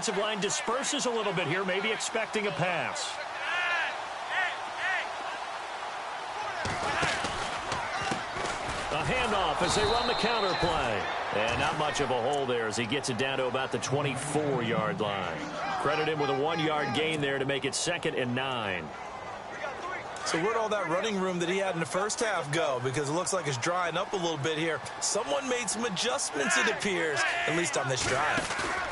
defensive line disperses a little bit here, maybe expecting a pass. A handoff as they run the counter play. And not much of a hole there as he gets it down to about the 24-yard line. Credit him with a 1-yard gain there to make it 2nd and 9. So where'd all that running room that he had in the first half go? Because it looks like it's drying up a little bit here. Someone made some adjustments, it appears, at least on this drive.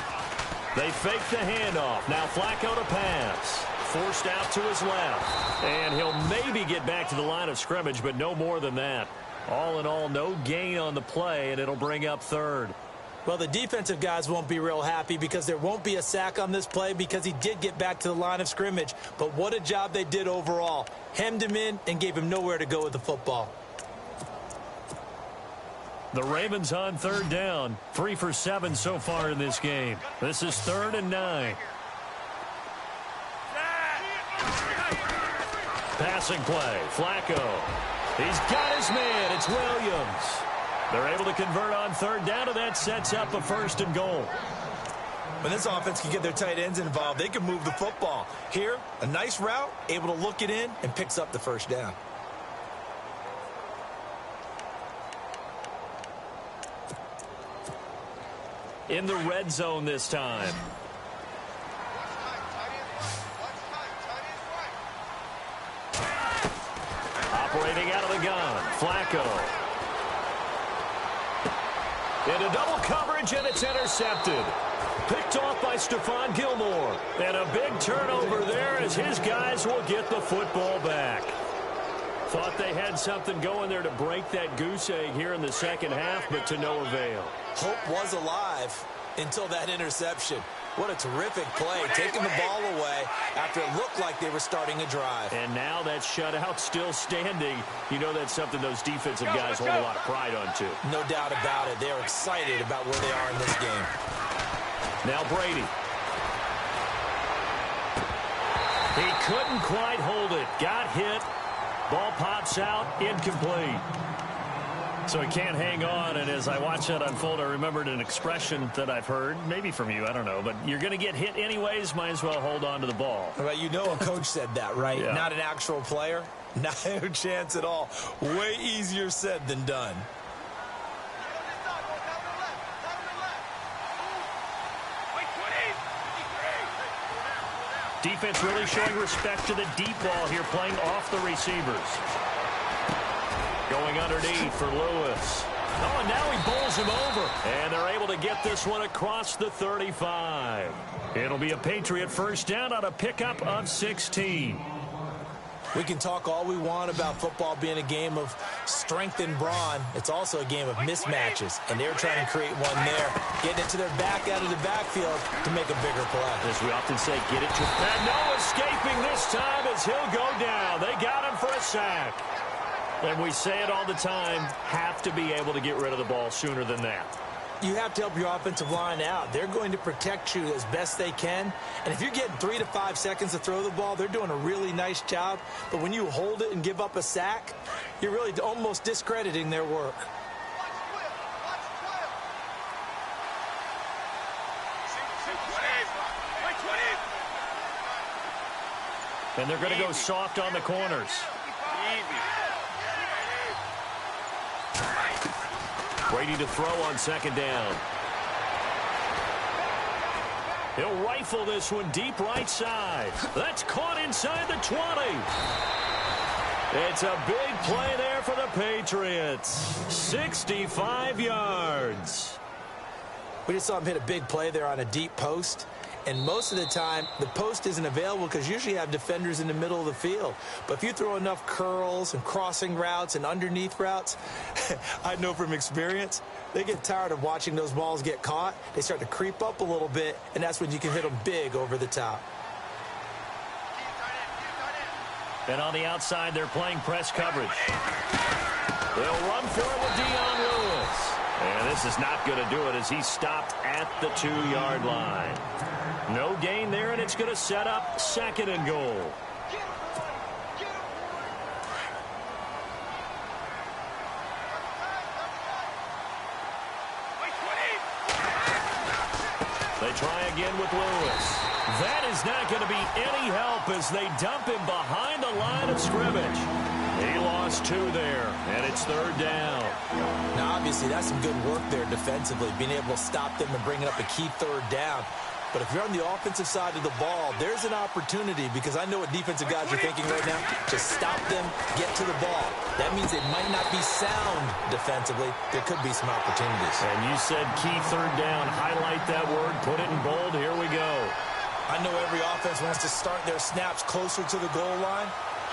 They fake the handoff. Now Flacco to pass. Forced out to his left. And he'll maybe get back to the line of scrimmage, but no more than that. All in all, no gain on the play, and it'll bring up 3rd. Well, the defensive guys won't be real happy because there won't be a sack on this play because he did get back to the line of scrimmage. But what a job they did overall. Hemmed him in and gave him nowhere to go with the football. The Ravens on 3rd down. 3 for 7 so far in this game. This is 3rd and 9. Passing play. Flacco. He's got his man. It's Williams. They're able to convert on 3rd down, and that sets up a 1st and goal. When this offense can get their tight ends involved, they can move the football. Here, a nice route, able to look it in, and picks up the 1st down. In the red zone this time. Operating out of the gun, Flacco. Into double coverage, and it's intercepted. Picked off by Stephon Gilmore. And a big turnover there as his guys will get the football back. Thought they had something going there to break that goose egg here in the second half, but to no avail. Hope was alive until that interception. What a terrific play, taking the ball away after it looked like they were starting a drive. And now that shutout still standing. You know that's something those defensive guys hold a lot of pride on, too. No doubt about it. They are excited about where they are in this game. Now Brady. He couldn't quite hold it. Got hit. Ball pops out. Incomplete. So he can't hang on, and as I watch that unfold, I remembered an expression that I've heard, maybe from you, I don't know, but you're going to get hit anyways, might as well hold on to the ball. Well, you know a coach said that, right? Yeah. Not an actual player. No chance at all. Way easier said than done. Defense really showing respect to the deep ball here, playing off the receivers. Going underneath for Lewis. Oh, and now he bowls him over. And they're able to get this one across the 35. It'll be a Patriot 1st down on a pickup of 16. We can talk all we want about football being a game of strength and brawn. It's also a game of mismatches, and they're trying to create one there, getting it to their back out of the backfield to make a bigger play. As we often say, get it to... And no escaping this time as he'll go down. They got him for a sack. And we say it all the time, have to be able to get rid of the ball sooner than that. You have to help your offensive line out. They're going to protect you as best they can. And if you're getting 3 to 5 seconds to throw the ball, they're doing a really nice job. But when you hold it and give up a sack, you're really almost discrediting their work. And they're going to go soft on the corners. Brady to throw on 2nd down. He'll rifle this one deep right side. That's caught inside the 20. It's a big play there for the Patriots. 65 yards. We just saw him hit a big play there on a deep post. And most of the time, the post isn't available because usually you have defenders in the middle of the field. But if you throw enough curls and crossing routes and underneath routes, I know from experience, they get tired of watching those balls get caught. They start to creep up a little bit, and that's when you can hit them big over the top. And on the outside, they're playing press coverage. They'll run for it with Dion Lewis. And this is not going to do it as he's stopped at the 2-yard line. No gain there, and it's going to set up 2nd and goal. They they try again with Lewis. That is not going to be any help as they dump him behind the line of scrimmage. He lost 2 there, and it's 3rd down. Now, obviously, that's some good work there defensively, being able to stop them and bringing up a key 3rd down. But if you're on the offensive side of the ball, there's an opportunity, because I know what defensive guys are thinking right now. Just stop them, get to the ball. That means it might not be sound defensively. There could be some opportunities. And you said key 3rd down. Highlight that word. Put it in bold. Here we go. I know every offense wants to start their snaps closer to the goal line,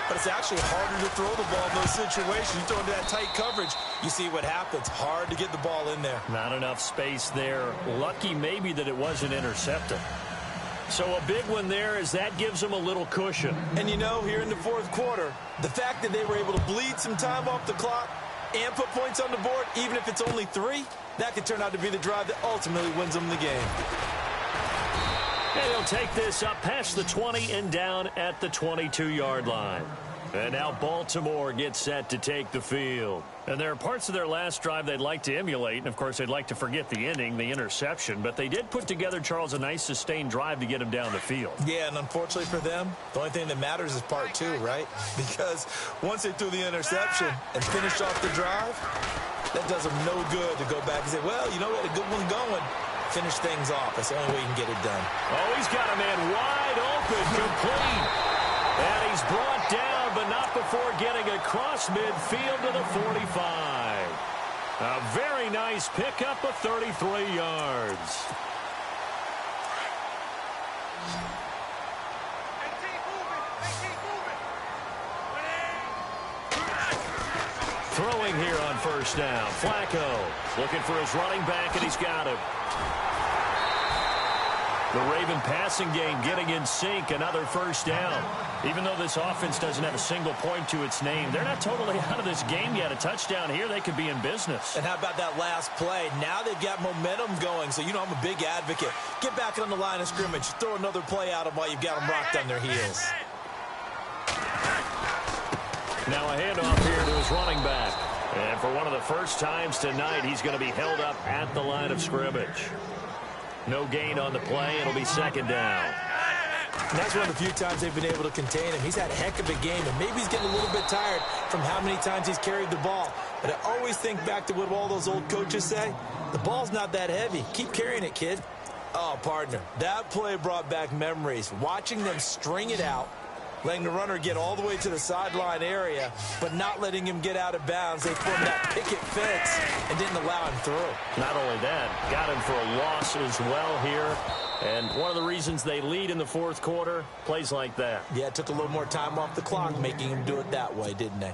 but it's actually harder to throw the ball in those situations. You throw into that tight coverage, you see what happens. Hard to get the ball in there. Not enough space there. Lucky maybe that it wasn't intercepted. So a big one there as that gives them a little cushion. And you know, here in the 4th quarter, the fact that they were able to bleed some time off the clock and put points on the board, even if it's only 3, that could turn out to be the drive that ultimately wins them the game. And he'll take this up past the 20 and down at the 22-yard line. And now Baltimore gets set to take the field. And there are parts of their last drive they'd like to emulate. And, of course, they'd like to forget the ending, the interception. But they did put together, Charles, a nice sustained drive to get him down the field. Yeah, and unfortunately for them, the only thing that matters is part 2, right? Because once they threw the interception and finished off the drive, that does them no good to go back and say, well, you know, we had a good one going. Finish things off. That's the only way you can get it done. Oh, he's got a man wide open, complete. And he's brought down, but not before getting across midfield to the 45. A very nice pickup of 33 yards. Throwing here on 1st down. Flacco looking for his running back, and he's got him. The Raven passing game getting in sync, another 1st down. Even though this offense doesn't have a single point to its name, they're not totally out of this game yet. A touchdown here, they could be in business. And how about that last play? Now they've got momentum going, so you know I'm a big advocate. Get back on the line of scrimmage. Throw another play at them while you've got them rocked on their heels. Now a handoff here to his running back. And for one of the first times tonight, he's going to be held up at the line of scrimmage. No gain on the play. It'll be 2nd down. And that's one of the few times they've been able to contain him. He's had a heck of a game, and maybe he's getting a little bit tired from how many times he's carried the ball. But I always think back to what all those old coaches say. The ball's not that heavy. Keep carrying it, kid. Oh, partner, that play brought back memories. Watching them string it out, letting the runner get all the way to the sideline area, but not letting him get out of bounds. They formed that picket fence and didn't allow him through. Not only that, got him for a loss as well here. And one of the reasons they lead in the 4th quarter, plays like that. Yeah, it took a little more time off the clock, making him do it that way, didn't they?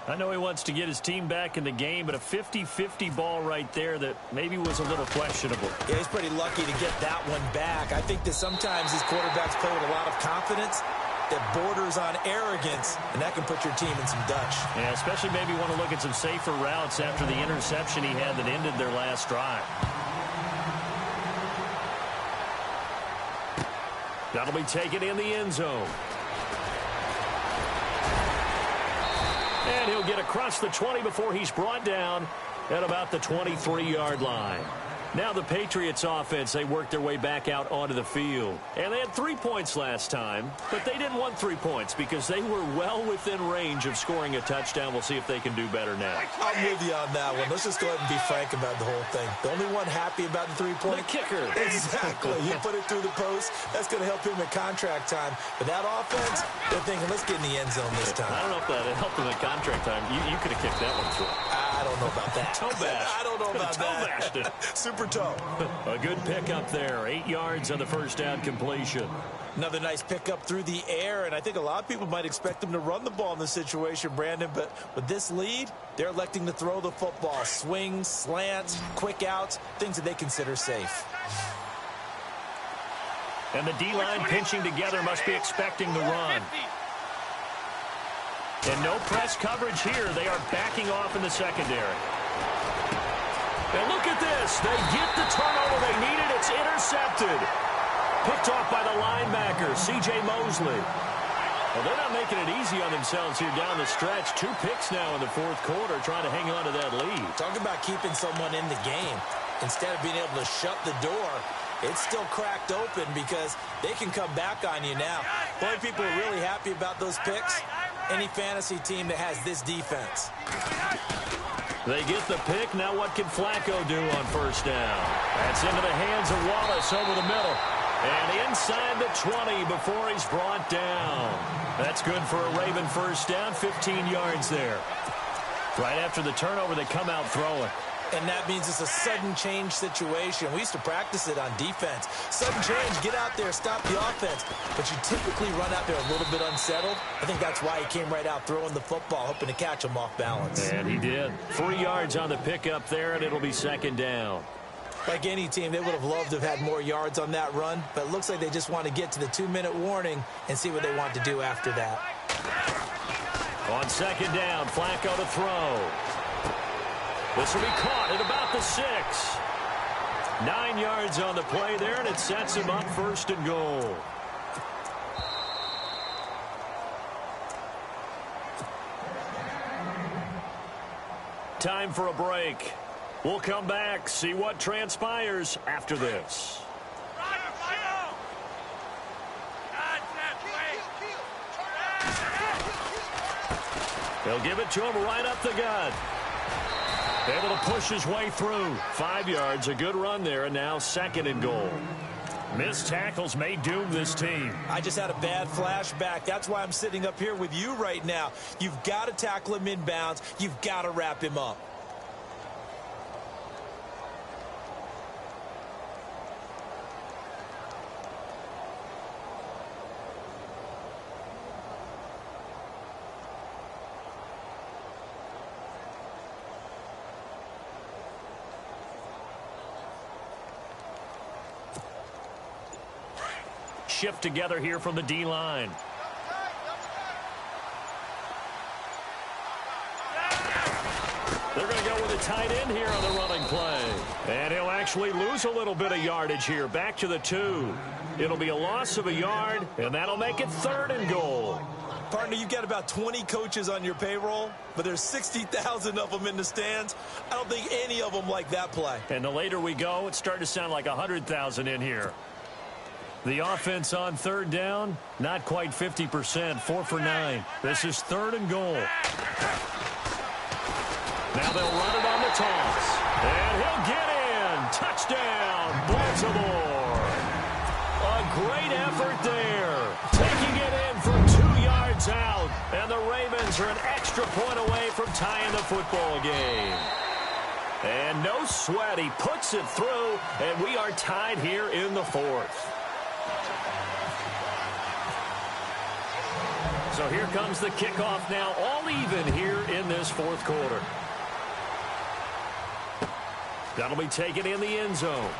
I know he wants to get his team back in the game, but a 50-50 ball right there that maybe was a little questionable. Yeah, he's pretty lucky to get that one back. I think that sometimes these quarterbacks play with a lot of confidence that borders on arrogance, and that can put your team in some Dutch. Yeah, especially maybe want to look at some safer routes after the interception he had that ended their last drive. That'll be taken in the end zone. And he'll get across the 20 before he's brought down at about the 23-yard line. Now the Patriots offense, they worked their way back out onto the field. And they had 3 points last time, but they didn't want 3 points because they were well within range of scoring a touchdown. We'll see if they can do better now. I'm with you on that one. Let's just go ahead and be frank about the whole thing. The only one happy about the 3-point? The kicker. Exactly. You put it through the post. That's going to help him at contract time. But that offense, they're thinking, let's get in the end zone this time. I don't know if that helped him at contract time. You could have kicked that one through. I don't know about that. Toe bash. I don't know about that. Toe bashed it. Super toe. A good pickup there. 8 yards on the 1st down completion. Another nice pickup through the air, and I think a lot of people might expect them to run the ball in this situation, Brandon, but with this lead, they're electing to throw the football. Swings, slants, quick outs, things that they consider safe. And the D-line pinching together must be expecting the run. And no press coverage here. They are backing off in the secondary. And look at this. They get the turnover they needed. It's intercepted. Picked off by the linebacker, C.J. Mosley. Well, they're not making it easy on themselves here down the stretch. 2 picks now in the 4th quarter, trying to hang on to that lead. Talk about keeping someone in the game. Instead of being able to shut the door, it's still cracked open because they can come back on you now. The only people who are really happy about those picks, any fantasy team that has this defense. They get the pick. Now what can Flacco do on first down? That's into the hands of Wallace over the middle. And inside the 20 before he's brought down. That's good for a Raven first down, 15 yards there. Right after the turnover, they come out throwing. And that means it's a sudden change situation. We used to practice it on defense. Sudden change, get out there, stop the offense. But you typically run out there a little bit unsettled. I think that's why he came right out throwing the football, hoping to catch him off balance. And he did. 3 yards on the pickup there, and it'll be second down. Like any team, they would have loved to have had more yards on that run, but it looks like they just want to get to the 2-minute warning and see what they want to do after that. On second down, Flacco to throw. This will be caught at about the 6. 9 yards on the play there, and it sets him up first and goal. Time for a break. We'll come back, see what transpires after this. They'll give it to him right up the gut. Able to push his way through. 5 yards, a good run there, and now second and goal. Missed tackles may doom this team. I just had a bad flashback. That's why I'm sitting up here with you right now. You've got to tackle him inbounds. You've got to wrap him up. Shift together here from the D-line. They're going to go with a tight end here on the running play. And he'll actually lose a little bit of yardage here. Back to the 2. It'll be a loss of a yard, and that'll make it third and goal. Partner, you've got about 20 coaches on your payroll, but there's 60,000 of them in the stands. I don't think any of them like that play. And the later we go, it's starting to sound like 100,000 in here. The offense on third down, not quite 50%, 4 for 9. This is third and goal. Now they'll run it on the toss. And he'll get in. Touchdown, Baltimore. A great effort there. Taking it in from 2 yards out. And the Ravens are an extra point away from tying the football game. And no sweat. He puts it through, and we are tied here in the 4th. So here comes the kickoff now, all even here in this 4th quarter. That'll be taken in the end zone.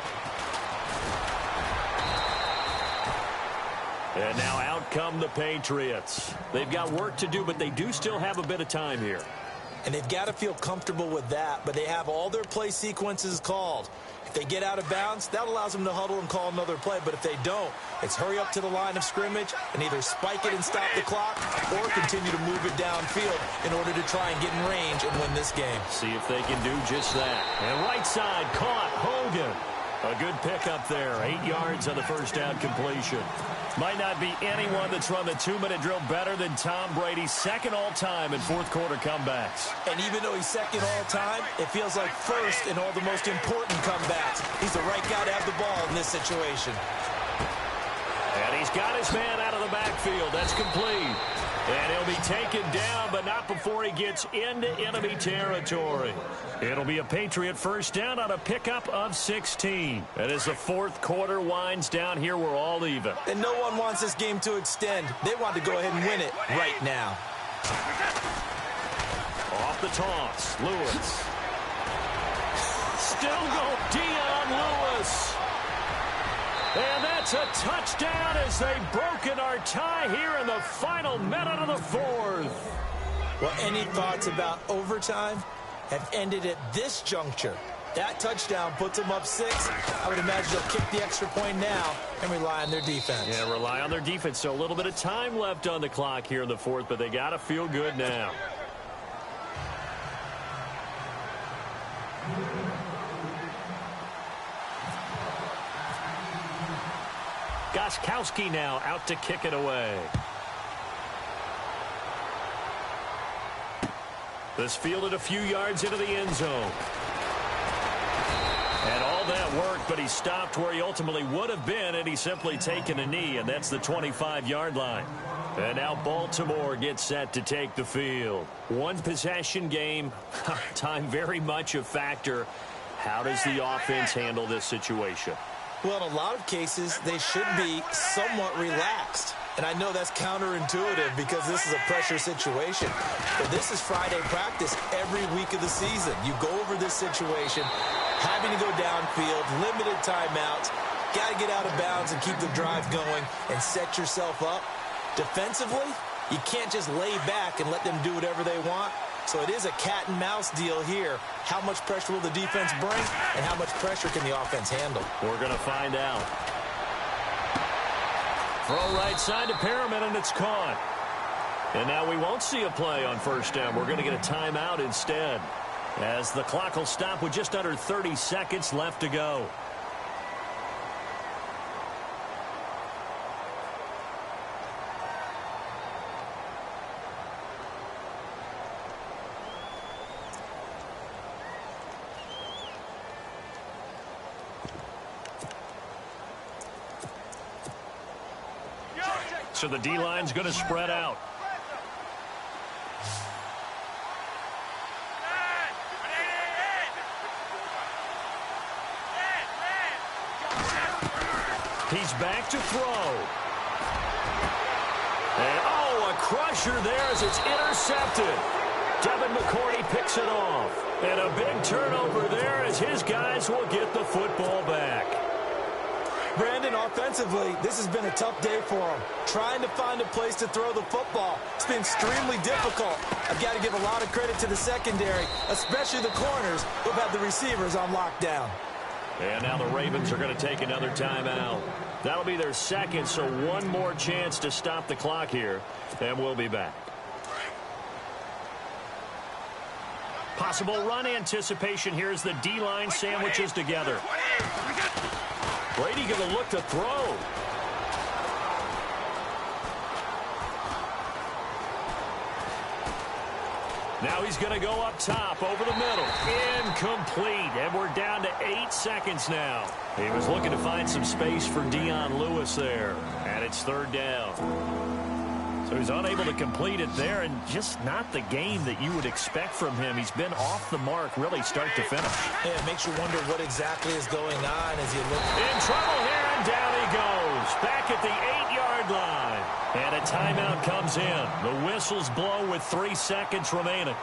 And now out come the Patriots. They've got work to do, but they do still have a bit of time here. And they've got to feel comfortable with that, but they have all their play sequences called. If they get out of bounds, that allows them to huddle and call another play. But if they don't, it's hurry up to the line of scrimmage and either spike it and stop the clock or continue to move it downfield in order to try and get in range and win this game. See if they can do just that. And right side caught. Hogan. A good pickup there. 8 yards on the first down completion. Might not be anyone that's run the 2-minute drill better than Tom Brady. Second all-time in 4th quarter comebacks. And even though he's second all-time, it feels like first in all the most important comebacks. He's the right guy to have the ball in this situation. And he's got his man out of the backfield. That's complete. And he'll be taken down, but not before he gets into enemy territory. It'll be a Patriot first down on a pickup of 16. And as the 4th quarter winds down here, we're all even. And no one wants this game to extend. They want to go ahead and win it right now. Off the toss, Lewis. Still go Dion Lewis. And that's a touchdown as they've broken our tie here in the final minute of the 4th. Well, any thoughts about overtime have ended at this juncture. That touchdown puts them up 6. I would imagine they'll kick the extra point now and rely on their defense. Yeah, rely on their defense. So a little bit of time left on the clock here in the 4th, but they got to feel good now. Goskowski now out to kick it away. This fielded a few yards into the end zone. And all that worked, but he stopped where he ultimately would have been, and he's simply taken a knee, and that's the 25-yard line. And now Baltimore gets set to take the field. One possession game, time very much a factor. How does the offense handle this situation? Well, in a lot of cases, they should be somewhat relaxed. And I know that's counterintuitive because this is a pressure situation. But this is Friday practice every week of the season. You go over this situation, having to go downfield, limited timeouts, got to get out of bounds and keep the drive going and set yourself up. Defensively, you can't just lay back and let them do whatever they want. So it is a cat and mouse deal here. How much pressure will the defense bring and how much pressure can the offense handle? We're going to find out. Throw right side to Perriman, and it's caught. And now we won't see a play on first down. We're going to get a timeout instead, as the clock will stop with just under 30 seconds left to go. So the D-line's going to spread out. He's back to throw. And, a crusher there as it's intercepted. Devin McCourty picks it off. And a big turnover there as his guys will get the football back. Brandon, offensively, this has been a tough day for him. Trying to find a place to throw the football. It's been extremely difficult. I've got to give a lot of credit to the secondary, especially the corners who've had the receivers on lockdown. And now the Ravens are going to take another timeout. That'll be their second, so one more chance to stop the clock here, and we'll be back. Possible run anticipation here as the D-line sandwiches together. Brady going to look to throw. Now he's going to go up top over the middle. Incomplete. And we're down to 8 seconds now. He was looking to find some space for Dion Lewis there. And it's third down. So he's unable to complete it there, and just not the game that you would expect from him. He's been off the mark really start to finish. Yeah, it makes you wonder what exactly is going on as you look. In trouble here, and down he goes. Back at the 8-yard line. And a timeout comes in. The whistles blow with 3 seconds remaining.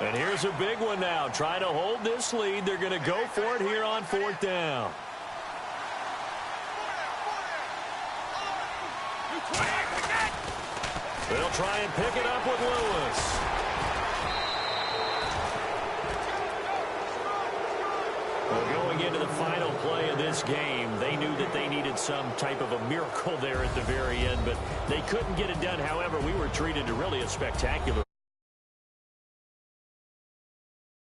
And here's a big one now. Trying to hold this lead. They're going to go for it here on fourth down. They'll try and pick it up with Lewis. Well, going into the final play of this game, they knew that they needed some type of a miracle there at the very end, but they couldn't get it done. However, we were treated to really a spectacular